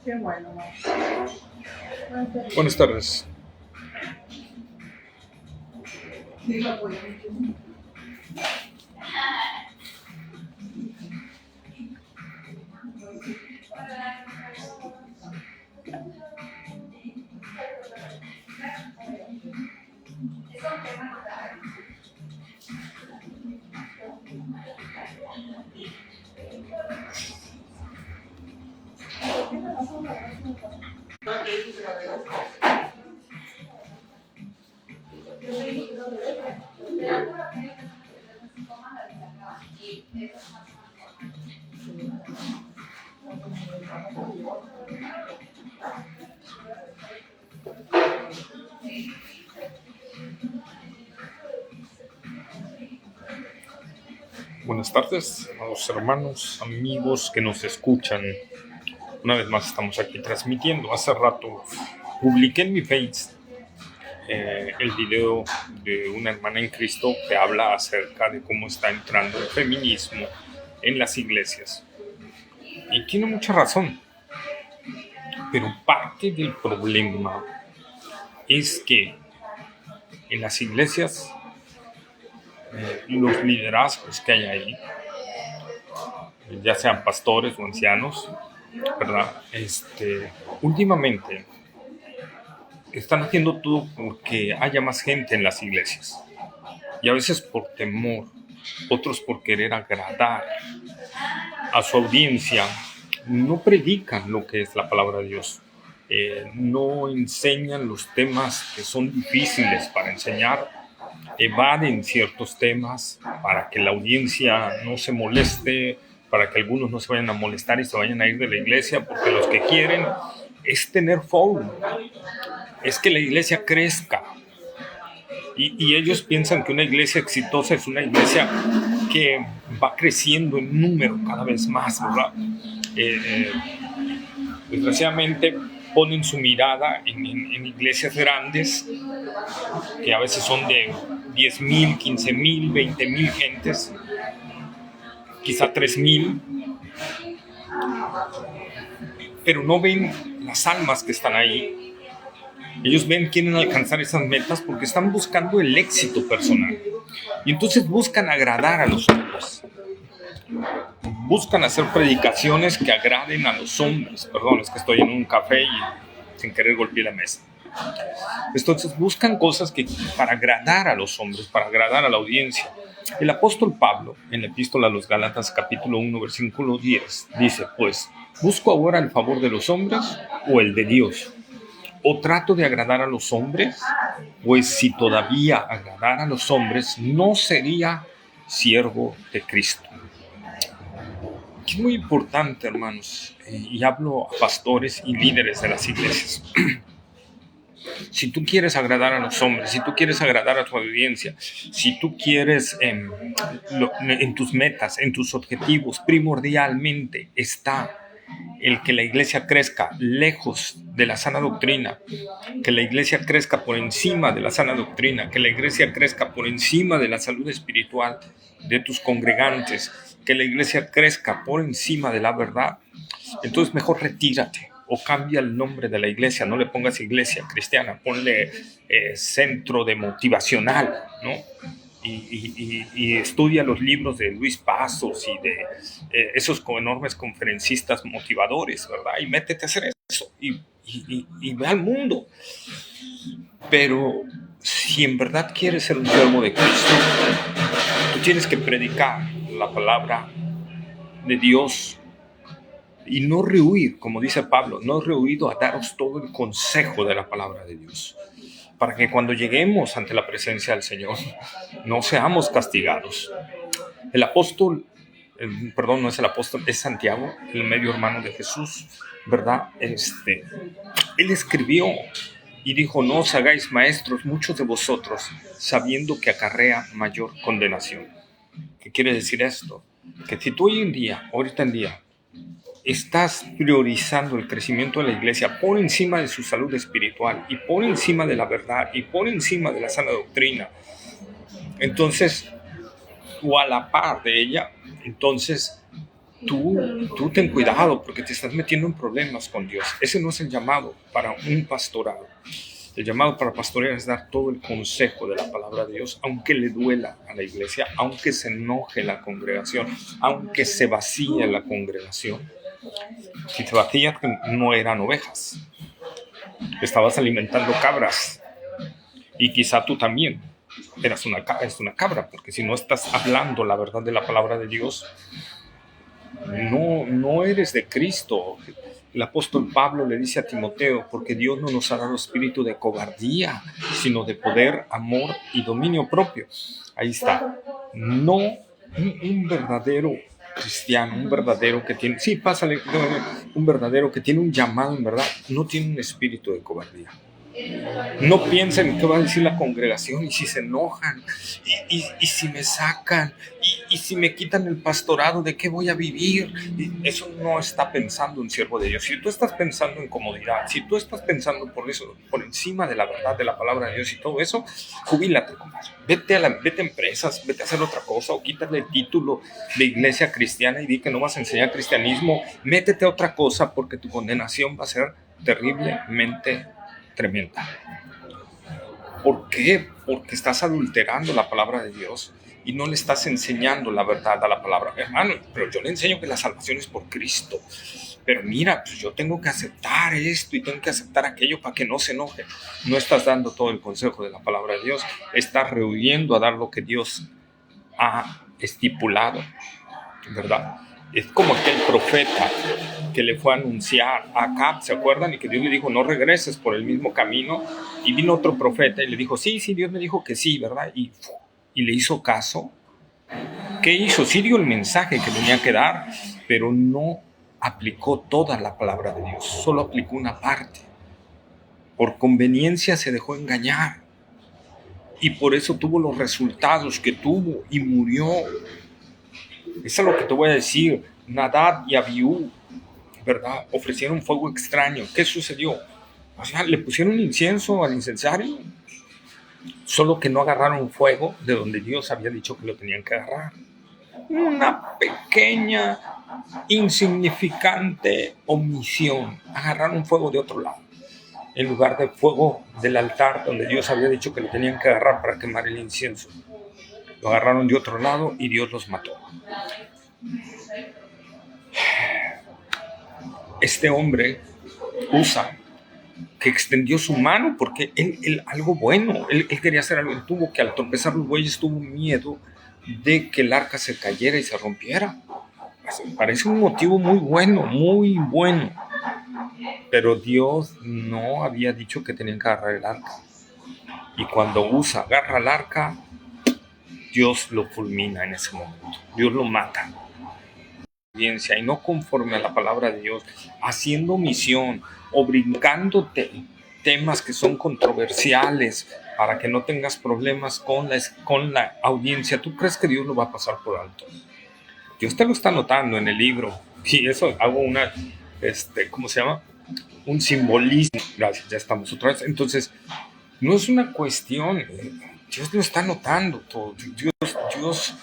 Qué bueno. Buenas tardes. Buenas tardes a los hermanos, amigos que nos escuchan. Una vez más estamos aquí transmitiendo. Hace rato publiqué en mi Face el video de una hermana en Cristo que habla acerca de cómo está entrando el feminismo en las iglesias. Y tiene mucha razón. Pero parte del problema es que en las iglesias los liderazgos que hay ahí, ya sean pastores o ancianos, ¿verdad? Últimamente están haciendo todo porque haya más gente en las iglesias. Y a veces por temor, otros por querer agradar a su audiencia, no predican lo que es la palabra de Dios. No enseñan los temas que son difíciles para enseñar, evaden ciertos temas para que la audiencia no se moleste, para que algunos no se vayan a molestar y se vayan a ir de la iglesia, porque los que quieren es tener following, es que la iglesia crezca. Y ellos piensan que una iglesia exitosa es una iglesia que va creciendo en número cada vez más, ¿verdad? Desgraciadamente ponen su mirada en iglesias grandes, que a veces son de 10,000, 15,000, 20,000 gentes, quizá 3,000, pero no ven las almas que están ahí. Ellos quieren alcanzar esas metas porque están buscando el éxito personal. Y entonces buscan agradar a los hombres. Buscan hacer predicaciones que agraden a los hombres. Perdón, es que estoy en un café y sin querer golpeé la mesa. Entonces buscan cosas para agradar a los hombres, para agradar a la audiencia. El apóstol Pablo, en la epístola a los Gálatas, capítulo 1, versículo 10, dice, pues, ¿busco ahora el favor de los hombres o el de Dios? ¿O trato de agradar a los hombres? Pues si todavía agradara a los hombres, no sería siervo de Cristo. Es muy importante, hermanos, y hablo a pastores y líderes de las iglesias. Si tú quieres agradar a los hombres, si tú quieres agradar a tu audiencia, si tú quieres en tus metas, en tus objetivos, primordialmente está el que la iglesia crezca lejos de la sana doctrina, que la iglesia crezca por encima de la sana doctrina, que la iglesia crezca por encima de la salud espiritual de tus congregantes, que la iglesia crezca por encima de la verdad, entonces mejor retírate o cambia el nombre de la iglesia, no le pongas iglesia cristiana, ponle centro de motivacional, ¿no? Y estudia los libros de Luis Pasos y de esos enormes conferencistas motivadores, ¿verdad? Y métete a hacer eso y ve al mundo. Pero si en verdad quieres ser un siervo de Cristo, tú tienes que predicar la palabra de Dios y no rehuir, como dice Pablo, no rehuido a daros todo el consejo de la palabra de Dios, para que cuando lleguemos ante la presencia del Señor no seamos castigados. El apóstol, no es el apóstol, es Santiago, el medio hermano de Jesús, ¿verdad? Él escribió y dijo, no os hagáis maestros muchos de vosotros, sabiendo que acarrea mayor condenación. ¿Qué quiere decir esto? Que si tú ahorita en día, estás priorizando el crecimiento de la iglesia por encima de su salud espiritual y por encima de la verdad y por encima de la sana doctrina, entonces o a la par de ella, entonces tú ten cuidado porque te estás metiendo en problemas con Dios. Ese no es el llamado para un pastorado. El llamado para pastorear es dar todo el consejo de la palabra de Dios, aunque le duela a la iglesia, aunque se enoje la congregación, aunque se vacíe la congregación. Si te vacías, no eran ovejas, estabas alimentando cabras, y quizá tú también eres una cabra, porque si no estás hablando la verdad de la palabra de Dios, no eres de Cristo. El apóstol Pablo le dice a Timoteo, porque Dios no nos ha dado espíritu de cobardía, sino de poder, amor y dominio propio. Ahí está. No un verdadero cristiano, un verdadero que tiene, sí, pásale, un verdadero que tiene un llamado en verdad, no tiene un espíritu de cobardía. No piensen qué va a decir la congregación y si se enojan y si me sacan y si me quitan el pastorado, ¿de qué voy a vivir? Eso no está pensando un siervo de Dios. Si tú estás pensando en comodidad, si tú estás pensando por eso, por encima de la verdad de la palabra de Dios y todo eso, jubílate, compadre. Vete a empresas, vete a hacer otra cosa, o quítale el título de iglesia cristiana y di que no vas a enseñar cristianismo. Métete a otra cosa porque tu condenación va a ser terriblemente tremenda. ¿Por qué? Porque estás adulterando la palabra de Dios y no le estás enseñando la verdad a la palabra. Hermano, pero yo le enseño que la salvación es por Cristo. Pero mira, pues yo tengo que aceptar esto y tengo que aceptar aquello para que no se enoje. No estás dando todo el consejo de la palabra de Dios. Estás rehuyendo a dar lo que Dios ha estipulado, ¿verdad? Es como aquel profeta que le fue a anunciar a Acab, ¿se acuerdan? Y que Dios le dijo, no regreses por el mismo camino. Y vino otro profeta y le dijo, sí, Dios me dijo que sí, ¿verdad? Y le hizo caso. ¿Qué hizo? Sí dio el mensaje que tenía que dar, pero no aplicó toda la palabra de Dios. Solo aplicó una parte. Por conveniencia se dejó engañar. Y por eso tuvo los resultados que tuvo y murió. Eso es lo que te voy a decir. Nadab y Abiú, ¿verdad? Ofrecieron fuego extraño. ¿Qué sucedió? O sea, le pusieron incienso al incensario, solo que no agarraron fuego de donde Dios había dicho que lo tenían que agarrar. Una pequeña, insignificante omisión. Agarraron fuego de otro lado, en lugar de fuego del altar donde Dios había dicho que lo tenían que agarrar para quemar el incienso. Lo agarraron de otro lado y Dios los mató. Este hombre, Usa, que extendió su mano porque él algo bueno, él quería hacer algo, él tuvo que al tropezar los bueyes tuvo miedo de que el arca se cayera y se rompiera. Parece un motivo muy bueno, pero Dios no había dicho que tenían que agarrar el arca. Y cuando Usa agarra el arca, Dios lo fulmina en ese momento, Dios lo mata. Y no conforme a la palabra de Dios, haciendo omisión o brincándote temas que son controversiales para que no tengas problemas con la audiencia. ¿Tú crees que Dios lo va a pasar por alto? Dios te lo está notando en el libro, y eso hago una, ¿cómo se llama? Un simbolismo. Gracias, ya estamos otra vez. Entonces, no es una cuestión, Dios lo está notando todo. Dios,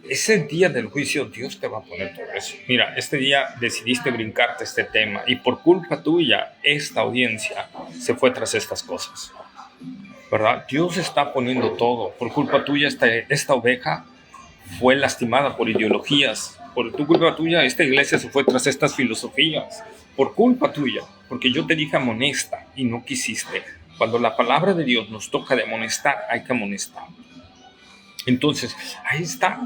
ese día del juicio, Dios te va a poner todo eso. Mira, este día decidiste brincarte este tema y por culpa tuya, esta audiencia se fue tras estas cosas, ¿verdad? Dios está poniendo todo. Por culpa tuya, esta oveja fue lastimada por ideologías. Por tu culpa tuya, esta iglesia se fue tras estas filosofías. Por culpa tuya, porque yo te dije amonesta y no quisiste. Cuando la palabra de Dios nos toca de amonestar, hay que amonestar. Entonces, ahí está.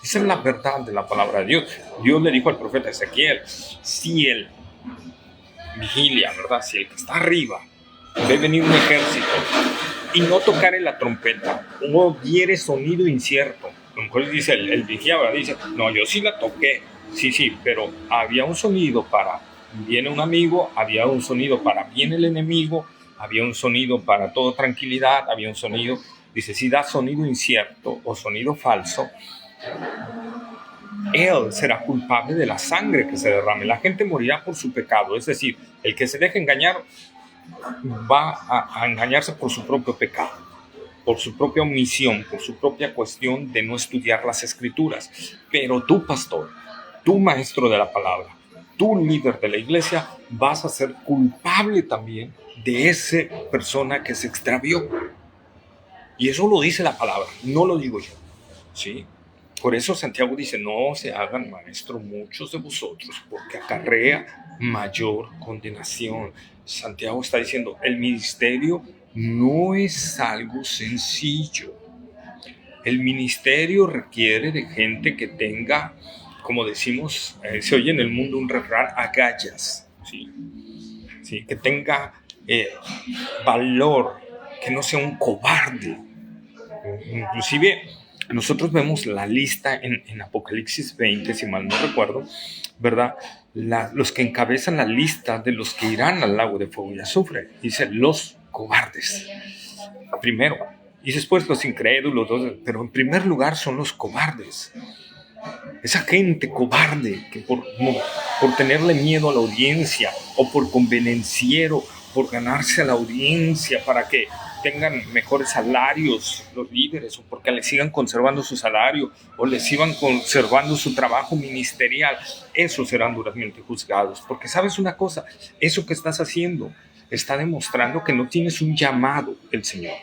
Esa es la verdad de la palabra de Dios. Dios le dijo al profeta Ezequiel, si él vigilia, ¿verdad? Si el que está arriba ve venir un ejército y no tocare la trompeta o diere sonido incierto. A lo mejor dice el vigía, ¿verdad? Dice, no, yo sí la toqué. Sí, pero había un sonido para viene un amigo, había un sonido para viene el enemigo, había un sonido para toda tranquilidad, había un sonido, dice, si da sonido incierto o sonido falso, él será culpable de la sangre que se derrame. La gente morirá por su pecado. Es decir, el que se deje engañar va a engañarse por su propio pecado. por su propia omisión, por su propia cuestión de no estudiar las escrituras. Pero tú, pastor, tú, maestro de la palabra, tú, líder de la iglesia, vas a ser culpable también de esa persona que se extravió. Y eso lo dice la palabra, no lo digo yo, ¿sí? Por eso Santiago dice, no se hagan maestros muchos de vosotros, porque acarrea mayor condenación. Santiago está diciendo, el ministerio no es algo sencillo. El ministerio requiere de gente que tenga, como decimos, se oye en el mundo un refrán, agallas, ¿sí? ¿Sí? Que tenga valor, que no sea un cobarde. Inclusive nosotros vemos la lista en Apocalipsis 20, si mal no recuerdo, ¿verdad? Los que encabezan la lista de los que irán al lago de fuego y azufre, dice los cobardes, primero, y después los incrédulos, pero en primer lugar son los cobardes. Esa gente cobarde que por tenerle miedo a la audiencia o por convenenciero, por ganarse a la audiencia para que tengan mejores salarios los líderes, o porque les sigan conservando su salario o les sigan conservando su trabajo ministerial, esos serán duramente juzgados. Porque sabes una cosa, eso que estás haciendo está demostrando que no tienes un llamado del Señor.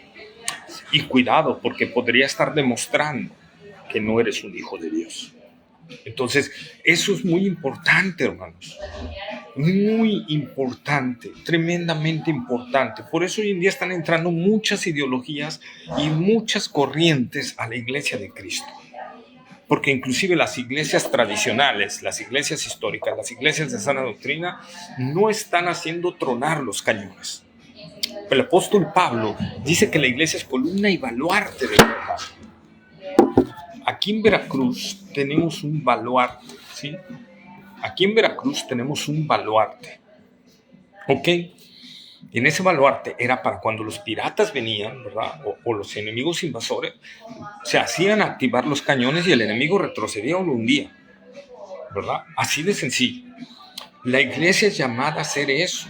Y cuidado, porque podría estar demostrando que no eres un hijo de Dios. Entonces, eso es muy importante, hermanos. Muy importante, tremendamente importante. Por eso hoy en día están entrando muchas ideologías y muchas corrientes a la iglesia de Cristo. Porque inclusive las iglesias tradicionales, las iglesias históricas, las iglesias de sana doctrina, no están haciendo tronar los cañones. El apóstol Pablo dice que la iglesia es columna y baluarte de la verdad. Aquí en Veracruz tenemos un baluarte, ¿sí? Aquí en Veracruz tenemos un baluarte, ¿ok? Y en ese baluarte era para cuando los piratas venían, ¿verdad? O los enemigos invasores, se hacían activar los cañones y el enemigo retrocedía o lo hundía, ¿verdad? Así de sencillo. La iglesia es llamada a hacer eso.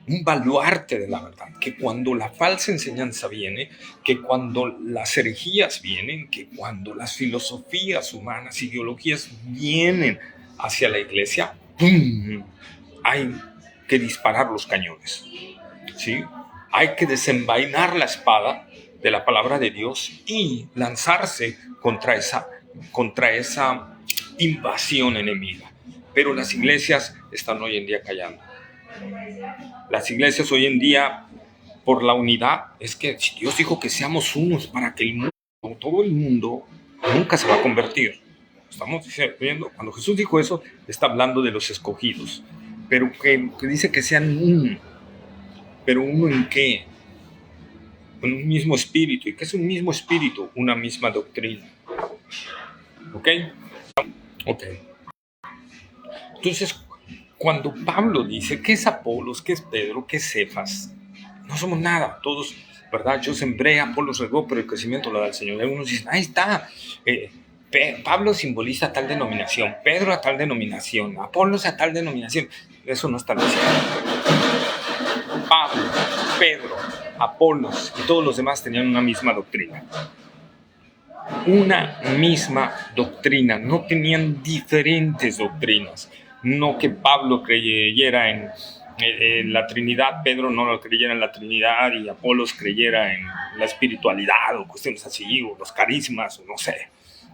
Un baluarte de la verdad, que cuando la falsa enseñanza viene, que cuando las herejías vienen, que cuando las filosofías humanas, ideologías vienen hacia la iglesia, ¡pum!, hay que disparar los cañones, ¿sí? Hay que desenvainar la espada de la palabra de Dios y lanzarse contra esa invasión enemiga. Pero las iglesias están hoy en día callando. Las iglesias hoy en día, por la unidad, es que Dios dijo que seamos unos para que el mundo, todo el mundo, nunca se va a convertir. Estamos viendo, cuando Jesús dijo eso, está hablando de los escogidos, pero que dice que sean uno. ¿Pero uno en qué? En un mismo espíritu. ¿Y qué es un mismo espíritu? Una misma doctrina. ¿Ok? Ok. Entonces, cuando Pablo dice, ¿qué es Apolos? ¿Qué es Pedro? ¿Qué es Cefas? No somos nada, todos, ¿verdad? Yo sembré, Apolos regó, pero el crecimiento lo da el Señor. Y algunos dicen, ahí está, Pablo simboliza tal denominación, Pedro a tal denominación, Apolos a tal denominación. Eso no está diciendo. Pablo, Pedro, Apolos y todos los demás tenían una misma doctrina. Una misma doctrina, no tenían diferentes doctrinas. No que Pablo creyera en la Trinidad, Pedro no lo creyera en la Trinidad y Apolos creyera en la espiritualidad o cuestiones así, o los carismas, o no sé,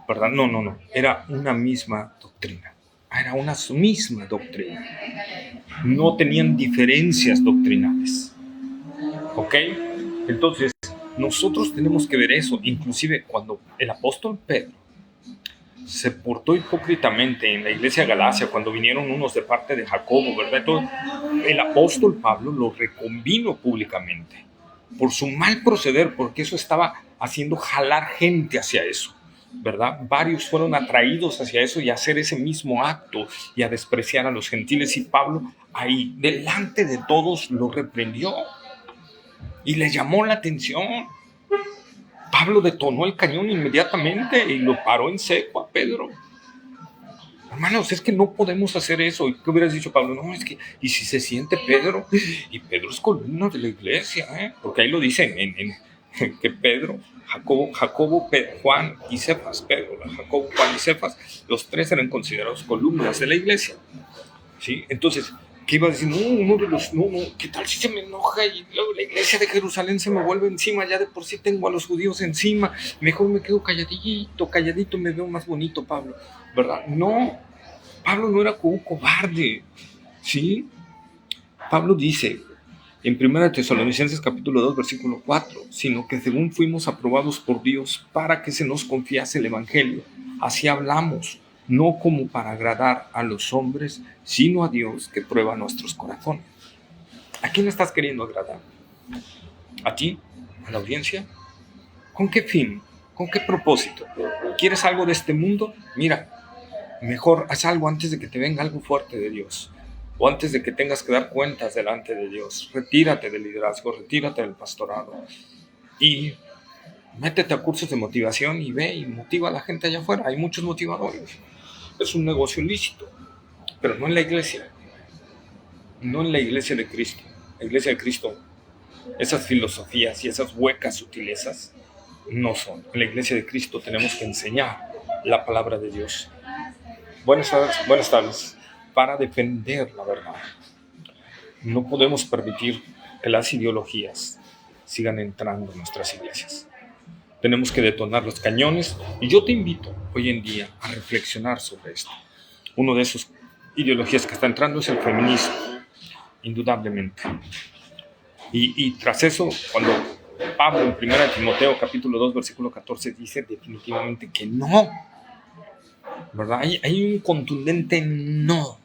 ¿verdad? No, era una misma doctrina. Era una misma doctrina. No tenían diferencias doctrinales. ¿Ok? Entonces, nosotros tenemos que ver eso. Inclusive cuando el apóstol Pedro se portó hipócritamente en la iglesia de Galacia, cuando vinieron unos de parte de Jacobo, ¿verdad? Entonces, el apóstol Pablo lo reconvino públicamente por su mal proceder, porque eso estaba haciendo jalar gente hacia eso, ¿verdad? Varios fueron atraídos hacia eso y a hacer ese mismo acto y a despreciar a los gentiles, y Pablo ahí delante de todos lo reprendió y le llamó la atención. Pablo detonó el cañón inmediatamente y lo paró en seco a Pedro. Hermanos, es que no podemos hacer eso. ¿Y qué hubieras dicho, Pablo? No, es que, ¿y si se siente Pedro? Y Pedro es columna de la iglesia, ¿eh? Porque ahí lo dice que Pedro, Jacobo, Juan y Cefas. Pedro, Jacobo, Juan y Cefas, los tres eran considerados columnas de la iglesia. ¿Sí? Entonces, ¿qué iba a decir? ¿Qué tal si se me enoja y luego la iglesia de Jerusalén se me vuelve encima? Ya de por sí tengo a los judíos encima, mejor me quedo calladito, me veo más bonito, Pablo, ¿verdad? No, Pablo no era un cobarde, ¿sí? Pablo dice en 1 Tesalonicenses capítulo 2, versículo 4, sino que según fuimos aprobados por Dios para que se nos confiase el evangelio, así hablamos, no como para agradar a los hombres, sino a Dios que prueba nuestros corazones. ¿A quién estás queriendo agradar? ¿A ti? ¿A la audiencia? ¿Con qué fin? ¿Con qué propósito? ¿Quieres algo de este mundo? Mira, mejor haz algo antes de que te venga algo fuerte de Dios, o antes de que tengas que dar cuentas delante de Dios. Retírate del liderazgo, retírate del pastorado y métete a cursos de motivación y ve y motiva a la gente allá afuera. Hay muchos motivadores. Es un negocio ilícito, pero no en la iglesia. No en la iglesia de Cristo. La iglesia de Cristo, esas filosofías y esas huecas sutilezas no son. En la iglesia de Cristo tenemos que enseñar la palabra de Dios. Buenas tardes. Para defender la verdad. No podemos permitir que las ideologías sigan entrando en nuestras iglesias. Tenemos que detonar los cañones y yo te invito hoy en día a reflexionar sobre esto. Uno de esos ideologías que está entrando es el feminismo, indudablemente. Y tras eso, cuando Pablo en 1 Timoteo capítulo 2, versículo 14 dice definitivamente que no, ¿verdad? Hay un contundente no.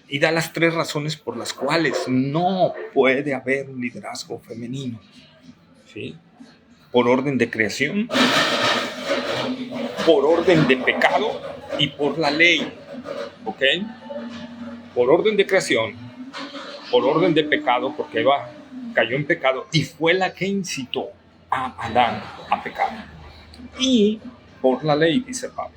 Y da las 3 razones por las cuales no puede haber un liderazgo femenino. ¿Sí? Por orden de creación, por orden de pecado y por la ley. ¿Ok? Por orden de creación, por orden de pecado, porque Eva cayó en pecado y fue la que incitó a Adán a pecar. Y por la ley, dice Pablo.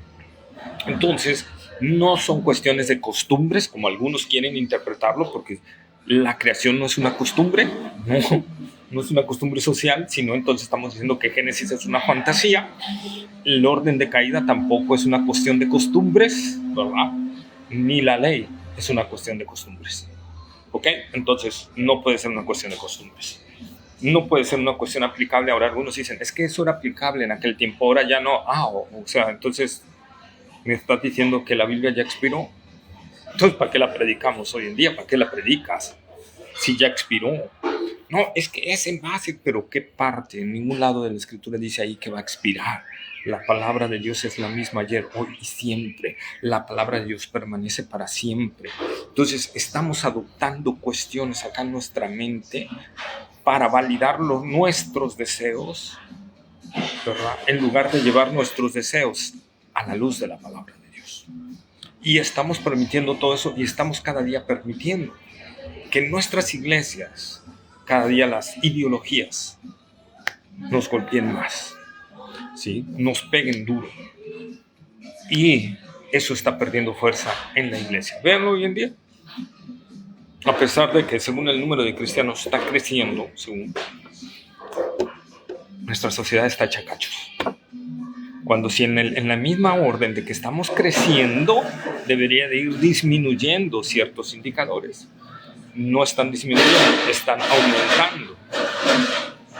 Entonces, no son cuestiones de costumbres, como algunos quieren interpretarlo, porque la creación no es una costumbre, no es una costumbre social, sino entonces estamos diciendo que Génesis es una fantasía. El orden de caída tampoco es una cuestión de costumbres, ¿verdad? Ni la ley es una cuestión de costumbres. ¿Ok? Entonces, no puede ser una cuestión de costumbres. No puede ser una cuestión aplicable. Ahora algunos dicen, es que eso era aplicable en aquel tiempo, ahora ya no. O sea, entonces me estás diciendo que la Biblia ya expiró. Entonces, ¿para qué la predicamos hoy en día? ¿Para qué la predicas? Si ya expiró. No, es que es en base, pero ¿qué parte? En ningún lado de la Escritura dice ahí que va a expirar. La palabra de Dios es la misma ayer, hoy y siempre. La palabra de Dios permanece para siempre. Entonces, estamos adoptando cuestiones acá en nuestra mente para validar nuestros deseos, ¿verdad? En lugar de llevar nuestros deseos a la luz de la palabra de Dios. Y estamos permitiendo todo eso y estamos cada día permitiendo que en nuestras iglesias, cada día las ideologías nos golpeen más, ¿sí? Nos peguen duro. Y eso está perdiendo fuerza en la iglesia. Véanlo hoy en día. A pesar de que según el número de cristianos está creciendo, según nuestra sociedad está hecha cachos. Cuando si en la misma orden de que estamos creciendo, debería de ir disminuyendo ciertos indicadores. No están disminuyendo, están aumentando.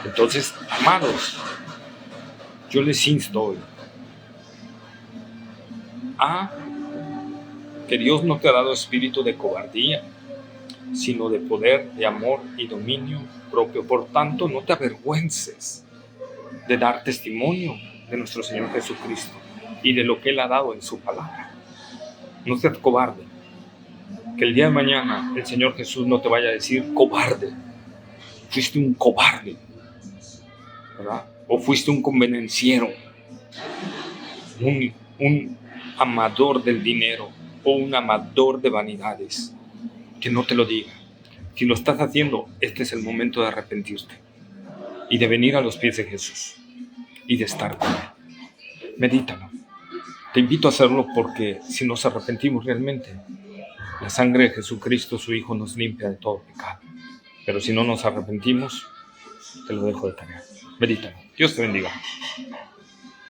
Entonces, amados, yo les insto hoy a que Dios no te ha dado espíritu de cobardía, sino de poder, de amor y dominio propio. Por tanto, no te avergüences de dar testimonio de nuestro Señor Jesucristo y de lo que Él ha dado en su palabra. No seas cobarde. Que el día de mañana el Señor Jesús no te vaya a decir cobarde. Fuiste un cobarde, ¿verdad? O fuiste un convenenciero, un amador del dinero o un amador de vanidades. Que no te lo diga. Si lo estás haciendo, este es el momento de arrepentirte y de venir a los pies de Jesús y de estar con Él. Medítalo. Te invito a hacerlo porque si nos arrepentimos realmente, la sangre de Jesucristo, su Hijo, nos limpia de todo pecado. Pero si no nos arrepentimos, te lo dejo de tarea. Medita. Dios te bendiga.